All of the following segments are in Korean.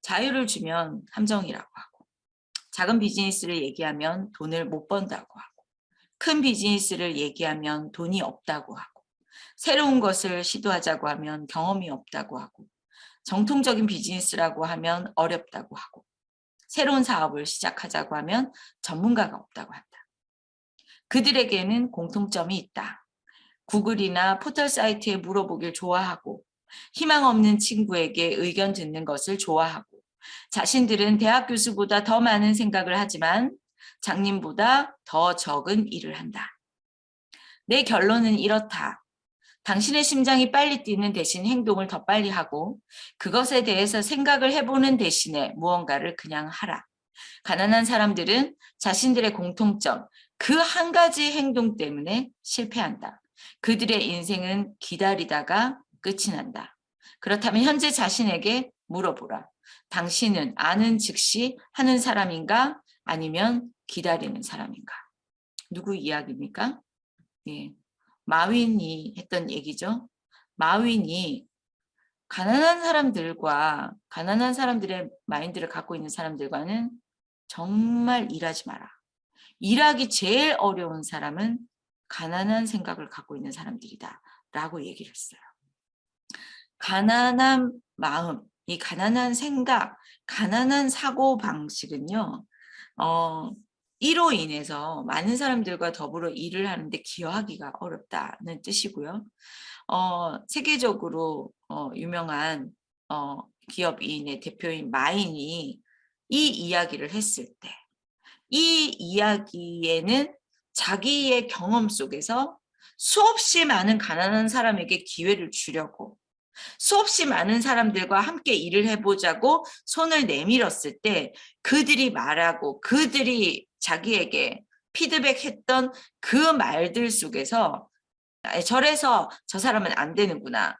자유를 주면 함정이라고 하고, 작은 비즈니스를 얘기하면 돈을 못 번다고 하고, 큰 비즈니스를 얘기하면 돈이 없다고 하고, 새로운 것을 시도하자고 하면 경험이 없다고 하고, 정통적인 비즈니스라고 하면 어렵다고 하고, 새로운 사업을 시작하자고 하면 전문가가 없다고 한다. 그들에게는 공통점이 있다. 구글이나 포털 사이트에 물어보길 좋아하고, 희망 없는 친구에게 의견 듣는 것을 좋아하고, 자신들은 대학 교수보다 더 많은 생각을 하지만 장님보다 더 적은 일을 한다. 내 결론은 이렇다. 당신의 심장이 빨리 뛰는 대신 행동을 더 빨리 하고, 그것에 대해서 생각을 해보는 대신에 무언가를 그냥 하라. 가난한 사람들은 자신들의 공통점, 그 한 가지 행동 때문에 실패한다. 그들의 인생은 기다리다가 끝이 난다. 그렇다면 현재 자신에게 물어보라. 당신은 아는 즉시 하는 사람인가? 아니면 기다리는 사람인가? 누구 이야기입니까? 예, 마윈이 했던 얘기죠. 마윈이 가난한 사람들과 가난한 사람들의 마인드를 갖고 있는 사람들과는 정말 일하지 마라. 일하기 제일 어려운 사람은 가난한 생각을 갖고 있는 사람들이다 라고 얘기를 했어요. 가난한 마음, 이 가난한 생각, 가난한 사고방식은요. 이로 인해서 많은 사람들과 더불어 일을 하는데 기여하기가 어렵다는 뜻이고요. 세계적으로 유명한 기업인의 대표인 마인이 이 이야기를 했을 때, 이 이야기에는 자기의 경험 속에서 수없이 많은 가난한 사람에게 기회를 주려고, 수없이 많은 사람들과 함께 일을 해보자고 손을 내밀었을 때 그들이 말하고 그들이 자기에게 피드백했던 그 말들 속에서 저래서 저 사람은 안 되는구나.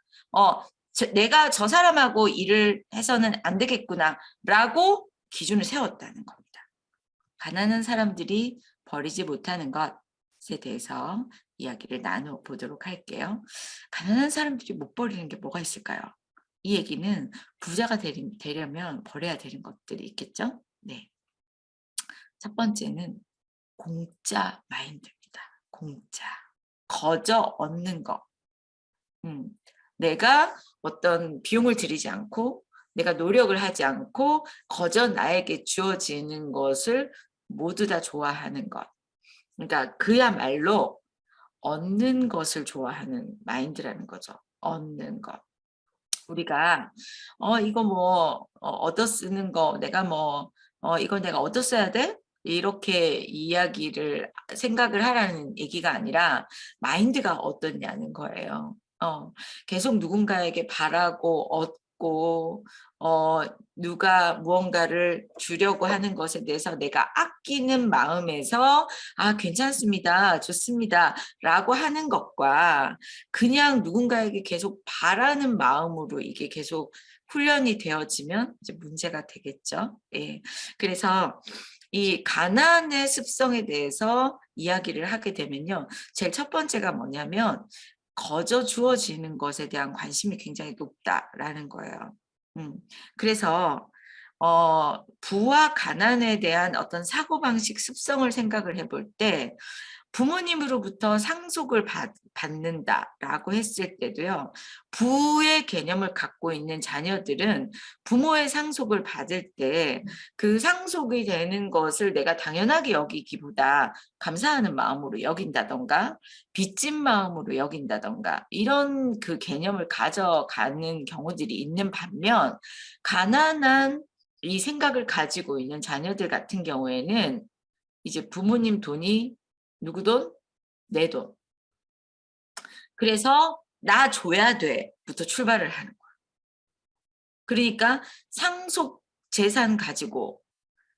내가 저 사람하고 일을 해서는 안 되겠구나 라고 기준을 세웠다는 겁니다. 가난한 사람들이 버리지 못하는 것에 대해서 이야기를 나눠보도록 할게요. 가난한 사람들이 못 버리는 게 뭐가 있을까요? 이 얘기는 부자가 되려면 버려야 되는 것들이 있겠죠? 네. 첫 번째는 공짜 마인드입니다. 공짜. 거저 얻는 거. 내가 어떤 비용을 들이지 않고 내가 노력을 하지 않고 거저 나에게 주어지는 것을 모두 다 좋아하는 것. 그러니까 그야말로 얻는 것을 좋아하는 마인드라는 거죠. 얻는 것. 우리가 이거 뭐 얻어 쓰는 거 내가 뭐 이거 내가 얻어 써야 돼? 이렇게 이야기를 생각을 하라는 얘기가 아니라 마인드가 어떻냐는 거예요. 계속 누군가에게 바라고 얻고 누가 무언가를 주려고 하는 것에 대해서 내가 아끼는 마음에서 괜찮습니다. 좋습니다. 라고 하는 것과 그냥 누군가에게 계속 바라는 마음으로 이게 계속 훈련이 되어지면 이제 문제가 되겠죠. 예. 그래서 이 가난의 습성에 대해서 이야기를 하게 되면요. 제일 첫 번째가 뭐냐면 거저 주어지는 것에 대한 관심이 굉장히 높다라는 거예요. 그래서 부와 가난에 대한 어떤 사고방식 습성을 생각을 해볼 때 부모님으로부터 상속을 받는다라고 했을 때도요. 부의 개념을 갖고 있는 자녀들은 부모의 상속을 받을 때 그 상속이 되는 것을 내가 당연하게 여기기보다 감사하는 마음으로 여긴다던가 빚진 마음으로 여긴다던가 이런 그 개념을 가져가는 경우들이 있는 반면 가난한 이 생각을 가지고 있는 자녀들 같은 경우에는 이제 부모님 돈이 누구 돈? 내 돈. 그래서 나 줘야 돼부터 출발을 하는 거야. 그러니까 상속 재산 가지고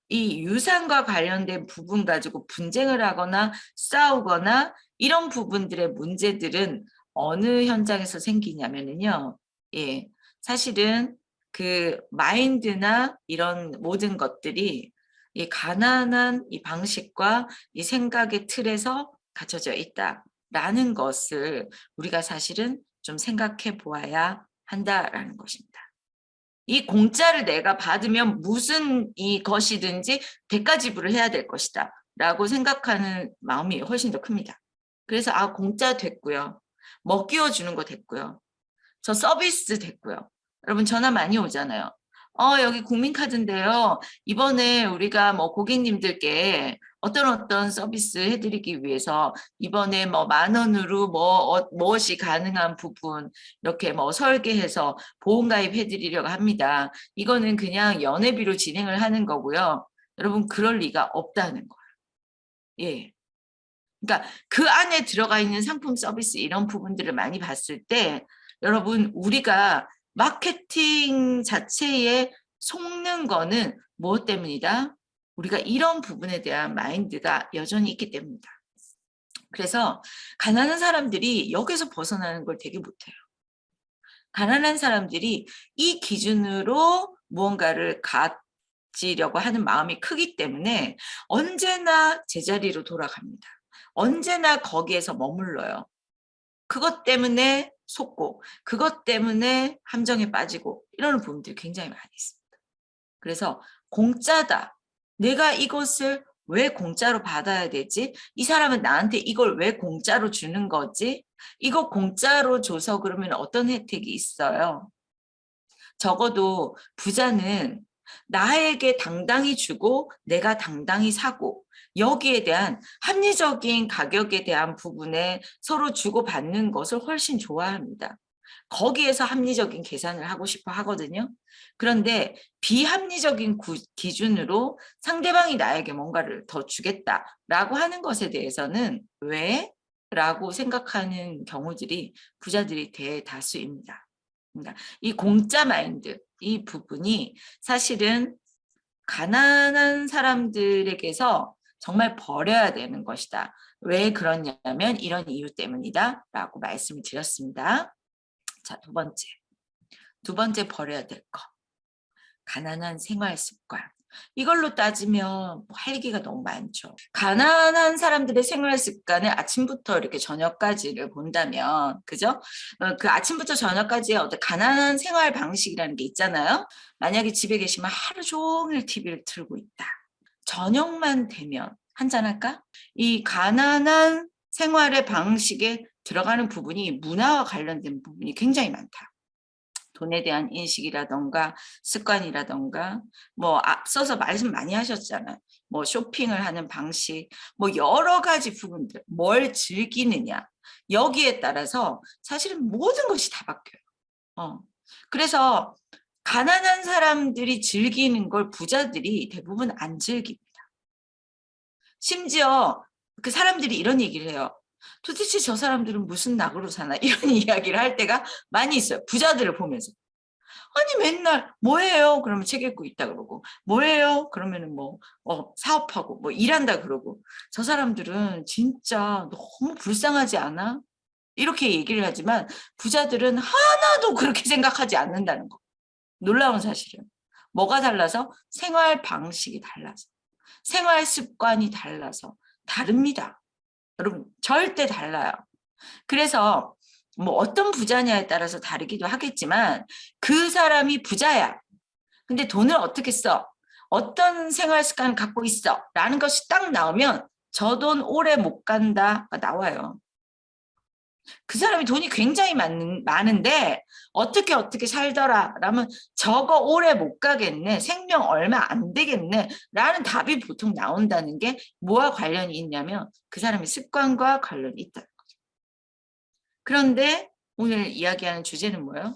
이 유산과 관련된 부분 가지고 분쟁을 하거나 싸우거나 이런 부분들의 문제들은 어느 현장에서 생기냐면요. 예, 사실은 그 마인드나 이런 모든 것들이 이 가난한 이 방식과 이 생각의 틀에서 갖춰져 있다라는 것을 우리가 사실은 좀 생각해 보아야 한다라는 것입니다. 이 공짜를 내가 받으면 무슨 이 것이든지 대가 지불을 해야 될 것이다 라고 생각하는 마음이 훨씬 더 큽니다. 그래서 공짜 됐고요. 먹이워 주는 거 됐고요. 저 서비스 됐고요. 여러분 전화 많이 오잖아요. 여기 국민카드인데요. 이번에 우리가 뭐 고객님들께 어떤 서비스 해드리기 위해서 이번에 뭐 10,000원으로 무엇이 가능한 부분 이렇게 뭐 설계해서 보험가입 해드리려고 합니다. 이거는 그냥 연회비로 진행을 하는 거고요. 여러분 그럴 리가 없다는 거예요. 예. 그러니까 그 안에 들어가 있는 상품 서비스 이런 부분들을 많이 봤을 때 여러분 우리가 마케팅 자체에 속는 거는 무엇 때문이다? 우리가 이런 부분에 대한 마인드가 여전히 있기 때문이다. 그래서 가난한 사람들이 여기서 벗어나는 걸 되게 못해요. 가난한 사람들이 이 기준으로 무언가를 가지려고 하는 마음이 크기 때문에 언제나 제자리로 돌아갑니다. 언제나 거기에서 머물러요. 그것 때문에 속고 그것 때문에 함정에 빠지고 이러는 부분들이 굉장히 많이 있습니다. 그래서 공짜다. 내가 이것을 왜 공짜로 받아야 되지? 이 사람은 나한테 이걸 왜 공짜로 주는 거지? 이거 공짜로 줘서 그러면 어떤 혜택이 있어요? 적어도 부자는 나에게 당당히 주고 내가 당당히 사고 여기에 대한 합리적인 가격에 대한 부분에 서로 주고받는 것을 훨씬 좋아합니다. 거기에서 합리적인 계산을 하고 싶어 하거든요. 그런데 비합리적인 기준으로 상대방이 나에게 뭔가를 더 주겠다라고 하는 것에 대해서는 왜? 라고 생각하는 경우들이 부자들이 대다수입니다. 그러니까 이 공짜 마인드, 이 부분이 사실은 가난한 사람들에게서 정말 버려야 되는 것이다. 왜 그러냐면 이런 이유 때문이다 라고 말씀을 드렸습니다. 자, 두 번째 버려야 될 거. 가난한 생활 습관. 이걸로 따지면 할 얘기가 너무 많죠. 가난한 사람들의 생활 습관을 아침부터 이렇게 저녁까지를 본다면, 그죠? 그 아침부터 저녁까지의 어떤 가난한 생활 방식이라는 게 있잖아요. 만약에 집에 계시면 하루 종일 TV를 틀고 있다. 저녁만 되면 한잔할까? 이 가난한 생활의 방식에 들어가는 부분이 문화와 관련된 부분이 굉장히 많다. 돈에 대한 인식이라던가 습관이라던가 뭐 앞서서 말씀 많이 하셨잖아요. 뭐 쇼핑을 하는 방식, 뭐 여러 가지 부분들, 뭘 즐기느냐 여기에 따라서 사실은 모든 것이 다 바뀌어요. 그래서 가난한 사람들이 즐기는 걸 부자들이 대부분 안 즐깁니다. 심지어 그 사람들이 이런 얘기를 해요. 도대체 저 사람들은 무슨 낙으로 사나 이런 이야기를 할 때가 많이 있어요. 부자들을 보면서. 아니 맨날 뭐해요? 그러면 책 읽고 있다 그러고 뭐해요? 그러면은 뭐 사업하고 뭐 일한다 그러고 저 사람들은 진짜 너무 불쌍하지 않아? 이렇게 얘기를 하지만 부자들은 하나도 그렇게 생각하지 않는다는 거. 놀라운 사실이에요. 뭐가 달라서? 생활 방식이 달라서. 생활 습관이 달라서 다릅니다. 여러분 절대 달라요. 그래서 뭐 어떤 부자냐에 따라서 다르기도 하겠지만 그 사람이 부자야. 근데 돈을 어떻게 써? 어떤 생활 습관을 갖고 있어? 라는 것이 딱 나오면 저 돈 오래 못 간다가 나와요. 그 사람이 돈이 굉장히 많은데 어떻게 살더라 라면 저거 오래 못 가겠네, 생명 얼마 안 되겠네 라는 답이 보통 나온다는 게 뭐와 관련이 있냐면 그 사람의 습관과 관련이 있다는 거죠. 그런데 오늘 이야기하는 주제는 뭐예요?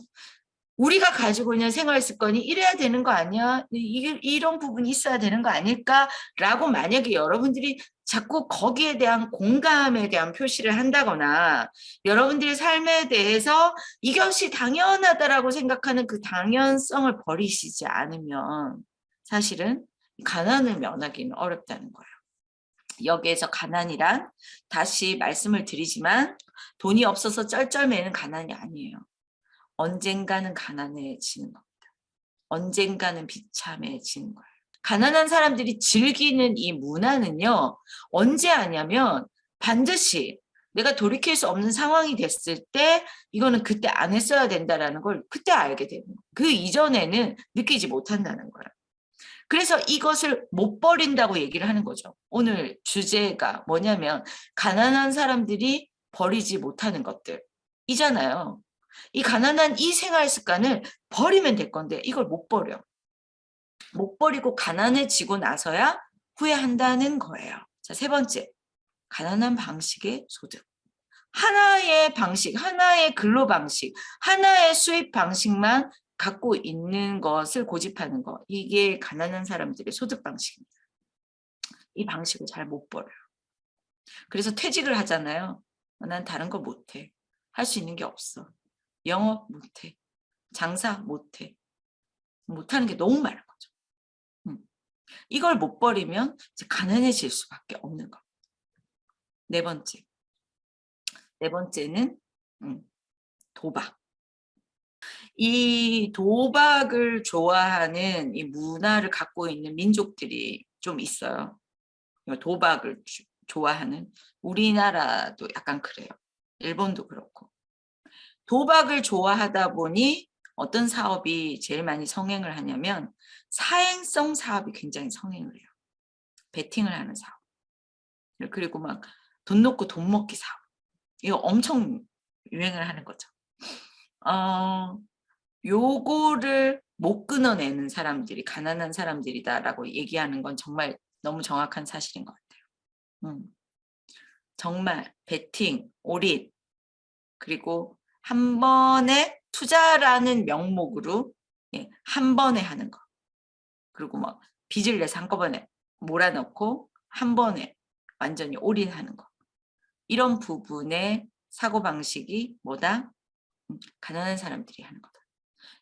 우리가 가지고 있는 생활 습관이 이래야 되는 거 아니야? 이런 부분이 있어야 되는 거 아닐까라고 만약에 여러분들이 자꾸 거기에 대한 공감에 대한 표시를 한다거나 여러분들의 삶에 대해서 이것이 당연하다라고 생각하는 그 당연성을 버리시지 않으면 사실은 가난을 면하기는 어렵다는 거예요. 여기에서 가난이란 다시 말씀을 드리지만 돈이 없어서 쩔쩔매는 가난이 아니에요. 언젠가는 가난해지는 겁니다. 언젠가는 비참해지는 거예요. 가난한 사람들이 즐기는 이 문화는요. 언제 하냐면 반드시 내가 돌이킬 수 없는 상황이 됐을 때 이거는 그때 안 했어야 된다라는 걸 그때 알게 되는 거예요. 그 이전에는 느끼지 못한다는 거예요. 그래서 이것을 못 버린다고 얘기를 하는 거죠. 오늘 주제가 뭐냐면 가난한 사람들이 버리지 못하는 것들이잖아요. 이 가난한 이 생활 습관을 버리면 될 건데 이걸 못 버려. 못 버리고 가난해지고 나서야 후회한다는 거예요. 자, 세 번째. 가난한 방식의 소득. 하나의 방식, 하나의 근로 방식, 하나의 수입 방식만 갖고 있는 것을 고집하는 것. 이게 가난한 사람들의 소득 방식입니다. 이 방식을 잘 못 버려요. 그래서 퇴직을 하잖아요. 난 다른 거 못해. 할 수 있는 게 없어. 영업 못해. 장사 못해. 못하는 게 너무 많은 거죠. 이걸 못 버리면 이제 가난해질 수밖에 없는 거. 네 번째. 네 번째는 도박. 이 도박을 좋아하는 이 문화를 갖고 있는 민족들이 좀 있어요. 도박을 좋아하는 우리나라도 약간 그래요. 일본도 그렇고. 도박을 좋아하다 보니 어떤 사업이 제일 많이 성행을 하냐면 사행성 사업이 굉장히 성행을 해요. 베팅을 하는 사업. 그리고 막 돈 놓고 돈 먹기 사업. 이거 엄청 유행을 하는 거죠. 요거를 못 끊어내는 사람들이 가난한 사람들이다라고 얘기하는 건 정말 너무 정확한 사실인 것 같아요. 정말 베팅, 올인, 그리고 한 번에 투자라는 명목으로 한 번에 하는 거. 그리고 막 빚을 내서 한꺼번에 몰아넣고 한 번에 완전히 올인하는 거. 이런 부분의 사고방식이 뭐다? 가난한 사람들이 하는 거다.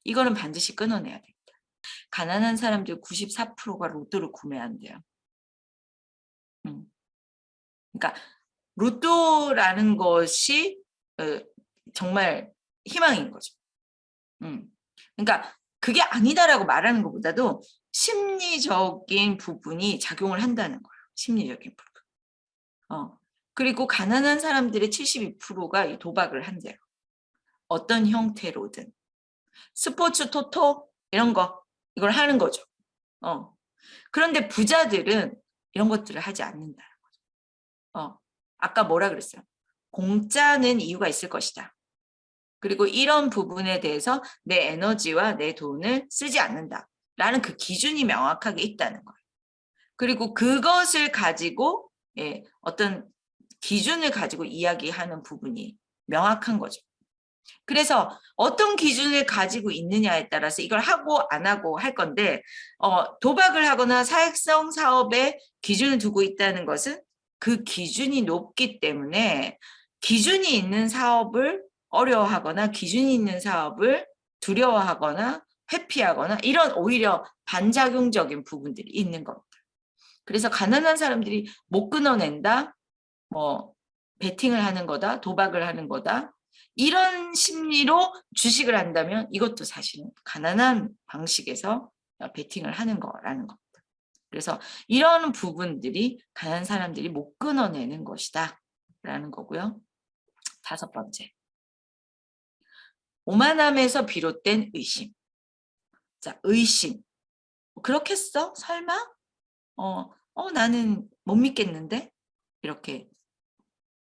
이거는 반드시 끊어내야 됩니다. 가난한 사람들 94%가 로또를 구매한대요. 그러니까 로또라는 것이 정말 희망인 거죠. 그러니까 그게 아니다라고 말하는 것보다도 심리적인 부분이 작용을 한다는 거예요. 심리적인 부분. 그리고 가난한 사람들의 72%가 이 도박을 한대요. 어떤 형태로든. 스포츠 토토 이런 거 이걸 하는 거죠. 그런데 부자들은 이런 것들을 하지 않는다는 거죠. 아까 뭐라 그랬어요? 공짜는 이유가 있을 것이다. 그리고 이런 부분에 대해서 내 에너지와 내 돈을 쓰지 않는다라는 그 기준이 명확하게 있다는 거예요. 그리고 그것을 가지고 어떤 기준을 가지고 이야기하는 부분이 명확한 거죠. 그래서 어떤 기준을 가지고 있느냐에 따라서 이걸 하고 안 하고 할 건데 도박을 하거나 사익성 사업에 기준을 두고 있다는 것은 그 기준이 높기 때문에 기준이 있는 사업을 어려워하거나 기준이 있는 사업을 두려워하거나 회피하거나 이런 오히려 반작용적인 부분들이 있는 겁니다. 그래서 가난한 사람들이 못 끊어낸다, 뭐 베팅을 하는 거다, 도박을 하는 거다, 이런 심리로 주식을 한다면 이것도 사실은 가난한 방식에서 베팅을 하는 거라는 겁니다. 그래서 이런 부분들이 가난한 사람들이 못 끊어내는 것이다 라는 거고요. 다섯 번째, 오만함에서 비롯된 의심. 자, 의심. 그렇겠어? 설마? 나는 못 믿겠는데? 이렇게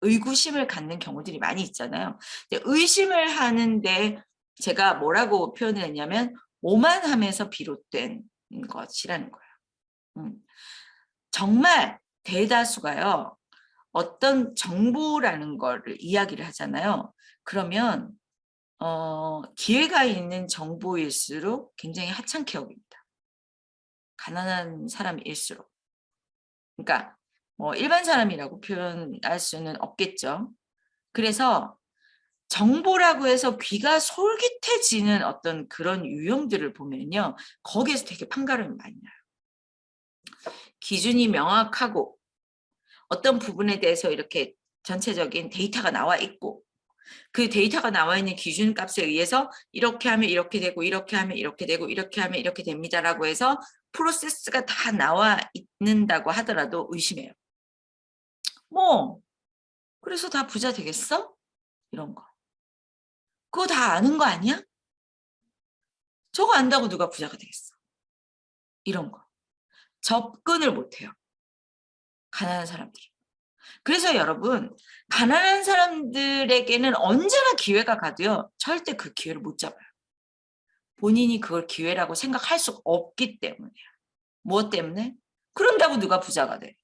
의구심을 갖는 경우들이 많이 있잖아요. 의심을 하는데 제가 뭐라고 표현을 했냐면 오만함에서 비롯된 것이라는 거예요. 정말 대다수가요. 어떤 정보라는 거를 이야기를 하잖아요. 그러면 기회가 있는 정보일수록 굉장히 하찮게 여깁니다. 가난한 사람일수록. 그러니까 뭐 일반 사람이라고 표현할 수는 없겠죠. 그래서 정보라고 해서 귀가 솔깃해지는 어떤 그런 유형들을 보면요. 거기에서 되게 판가름이 많이 나요. 기준이 명확하고 어떤 부분에 대해서 이렇게 전체적인 데이터가 나와 있고 그 데이터가 나와 있는 기준값에 의해서 이렇게 하면 이렇게 되고 이렇게 하면 이렇게 되고 이렇게 하면 이렇게 됩니다라고 해서 프로세스가 다 나와 있는다고 하더라도 의심해요. 그래서 다 부자 되겠어? 이런 거. 그거 다 아는 거 아니야? 저거 안다고 누가 부자가 되겠어? 이런 거. 접근을 못해요. 가난한 사람들이. 그래서 여러분, 가난한 사람들에게는 언제나 기회가 가도요. 절대 그 기회를 못 잡아요. 본인이 그걸 기회라고 생각할 수 없기 때문이에요. 무엇 때문에? 그런다고 누가 부자가 돼?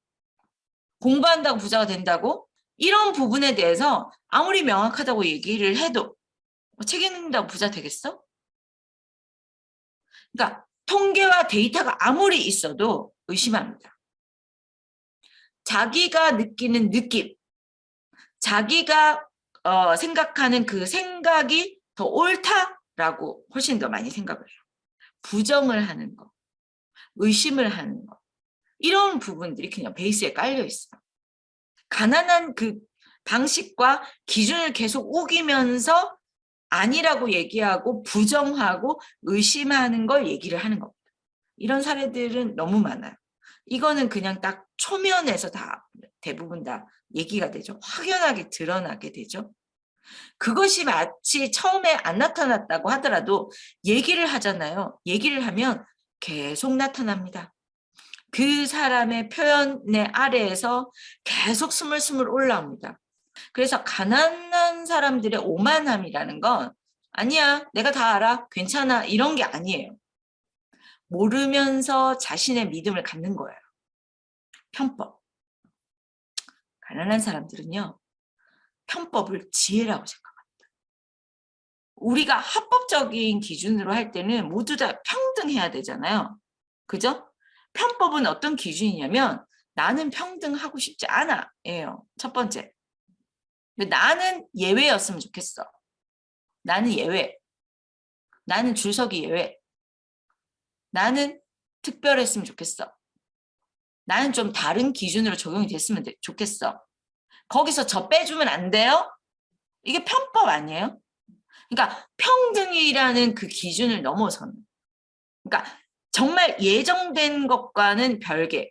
공부한다고 부자가 된다고? 이런 부분에 대해서 아무리 명확하다고 얘기를 해도 책 읽는다고 부자 되겠어? 그러니까 통계와 데이터가 아무리 있어도 의심합니다. 자기가 느끼는 느낌, 자기가 생각하는 그 생각이 더 옳다라고 훨씬 더 많이 생각을 해요. 부정을 하는 거, 의심을 하는 거, 이런 부분들이 그냥 베이스에 깔려 있어요. 가난한 그 방식과 기준을 계속 우기면서 아니라고 얘기하고 부정하고 의심하는 걸 얘기를 하는 겁니다. 이런 사례들은 너무 많아요. 이거는 그냥 딱 초면에서 다 대부분 다 얘기가 되죠. 확연하게 드러나게 되죠. 그것이 마치 처음에 안 나타났다고 하더라도 얘기를 하잖아요. 얘기를 하면 계속 나타납니다. 그 사람의 표현의 아래에서 계속 스물스물 올라옵니다. 그래서 가난한 사람들의 오만함이라는 건 아니야, 내가 다 알아, 괜찮아, 이런 게 아니에요. 모르면서 자신의 믿음을 갖는 거예요. 편법. 가난한 사람들은요, 편법을 지혜라고 생각합니다. 우리가 합법적인 기준으로 할 때는 모두 다 평등해야 되잖아요. 그죠? 편법은 어떤 기준이냐면 나는 평등하고 싶지 않아 예요. 첫 번째. 나는 예외였으면 좋겠어. 나는 예외. 나는 줄서기 예외. 나는 특별했으면 좋겠어. 나는 좀 다른 기준으로 적용이 됐으면 좋겠어. 거기서 저 빼주면 안 돼요? 이게 편법 아니에요? 그러니까 평등이라는 그 기준을 넘어서는. 그러니까 정말 예정된 것과는 별개.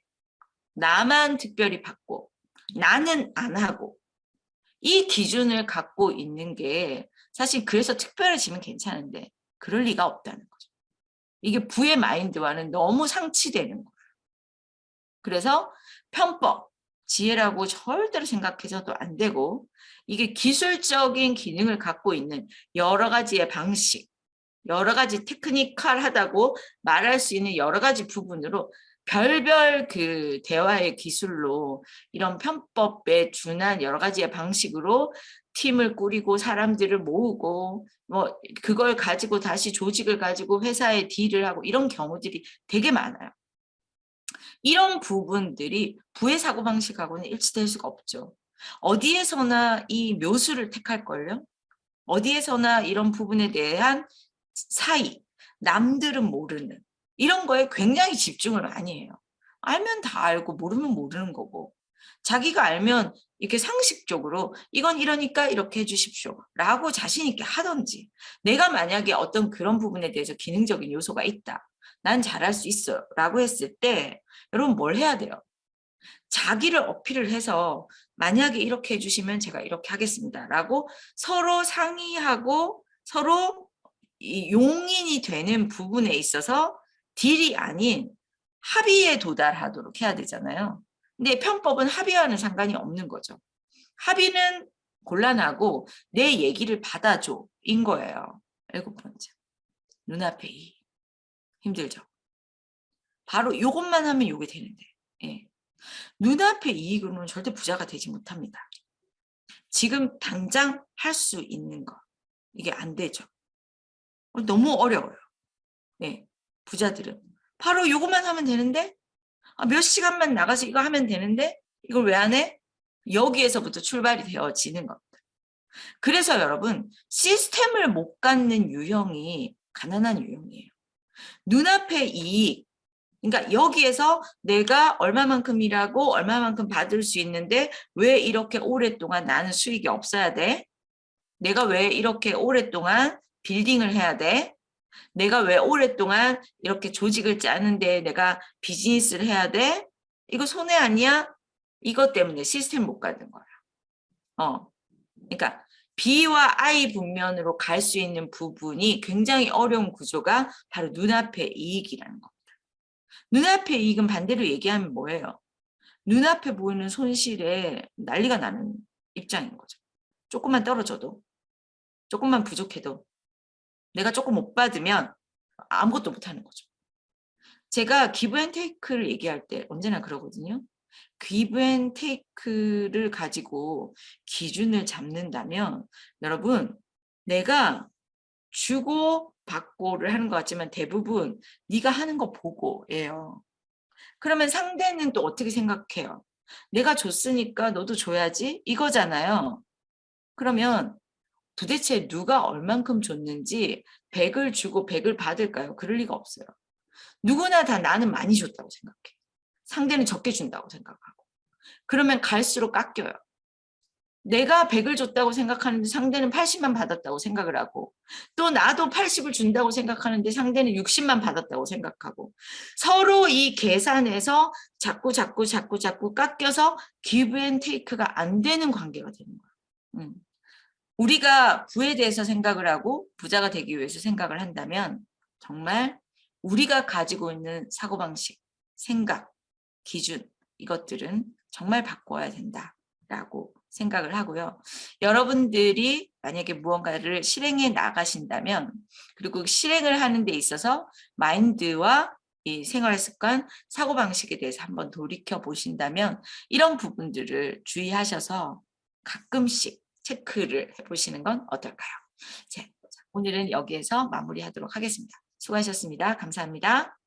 나만 특별히 받고 나는 안 하고 이 기준을 갖고 있는 게 사실 그래서 특별해지면 괜찮은데 그럴 리가 없다는 거죠. 이게 부의 마인드와는 너무 상치되는 거예요. 그래서 편법, 지혜라고 절대로 생각해서도 안 되고 이게 기술적인 기능을 갖고 있는 여러 가지의 방식, 여러 가지 테크니컬하다고 말할 수 있는 여러 가지 부분으로 별별 그 대화의 기술로 이런 편법에 준한 여러 가지의 방식으로 팀을 꾸리고 사람들을 모으고 뭐 그걸 가지고 다시 조직을 가지고 회사에 딜을 하고 이런 경우들이 되게 많아요. 이런 부분들이 부의 사고방식하고는 일치될 수가 없죠. 어디에서나 이 묘수를 택할걸요? 어디에서나 이런 부분에 대한 사이, 남들은 모르는 이런 거에 굉장히 집중을 많이 해요. 알면 다 알고 모르면 모르는 거고 자기가 알면 이렇게 상식적으로 이건 이러니까 이렇게 해주십시오 라고 자신 있게 하던지 내가 만약에 어떤 그런 부분에 대해서 기능적인 요소가 있다. 난 잘할 수 있어요 라고 했을 때 여러분 뭘 해야 돼요? 자기를 어필을 해서 만약에 이렇게 해주시면 제가 이렇게 하겠습니다 라고 서로 상의하고 서로 이 용인이 되는 부분에 있어서 딜이 아닌 합의에 도달하도록 해야 되잖아요. 근데 편법은 합의와는 상관이 없는 거죠. 합의는 곤란하고 내 얘기를 받아줘 인 거예요. 7번째. 눈앞에 이. 힘들죠. 바로 이것만 하면 이게 되는데. 예. 눈앞의 이익으로는 절대 부자가 되지 못합니다. 지금 당장 할 수 있는 거. 이게 안 되죠. 너무 어려워요. 네, 부자들은. 바로 이것만 하면 되는데 몇 시간만 나가서 이거 하면 되는데 이걸 왜 안 해? 여기에서부터 출발이 되어지는 겁니다. 그래서 여러분 시스템을 못 갖는 유형이 가난한 유형이에요. 눈앞의 이익, 그러니까 여기에서 내가 얼마만큼 일하고 얼마만큼 받을 수 있는데 왜 이렇게 오랫동안 나는 수익이 없어야 돼? 내가 왜 이렇게 오랫동안 빌딩을 해야 돼? 내가 왜 오랫동안 이렇게 조직을 짜는데 내가 비즈니스를 해야 돼? 이거 손해 아니야? 이것 때문에 시스템 못 가는 거야. 그러니까 B와 I 분면으로 갈 수 있는 부분이 굉장히 어려운 구조가 바로 눈앞의 이익이라는 겁니다. 눈앞의 이익은 반대로 얘기하면 뭐예요? 눈앞에 보이는 손실에 난리가 나는 입장인 거죠. 조금만 떨어져도, 조금만 부족해도, 내가 조금 못 받으면 아무것도 못하는 거죠. 제가 기브 앤 테이크를 얘기할 때 언제나 그러거든요. 기브 앤 테이크를 가지고 기준을 잡는다면 여러분, 내가 주고 받고를 하는 것 같지만 대부분 네가 하는 거 보고예요. 그러면 상대는 또 어떻게 생각해요? 내가 줬으니까 너도 줘야지 이거잖아요. 그러면 도대체 누가 얼만큼 줬는지 100을 주고 100을 받을까요? 그럴 리가 없어요. 누구나 다 나는 많이 줬다고 생각해. 상대는 적게 준다고 생각하고. 그러면 갈수록 깎여요. 내가 100을 줬다고 생각하는데 상대는 80만 받았다고 생각을 하고, 또 나도 80을 준다고 생각하는데 상대는 60만 받았다고 생각하고, 서로 이 계산에서 자꾸 깎여서 기브 앤 테이크가 안 되는 관계가 되는 거예요. 우리가 부에 대해서 생각을 하고 부자가 되기 위해서 생각을 한다면 정말 우리가 가지고 있는 사고방식, 생각, 기준 이것들은 정말 바꿔야 된다라고 생각을 하고요. 여러분들이 만약에 무언가를 실행해 나가신다면 그리고 실행을 하는 데 있어서 마인드와 이 생활 습관, 사고방식에 대해서 한번 돌이켜 보신다면 이런 부분들을 주의하셔서 가끔씩 체크를 해보시는 건 어떨까요? 자, 오늘은 여기에서 마무리하도록 하겠습니다. 수고하셨습니다. 감사합니다.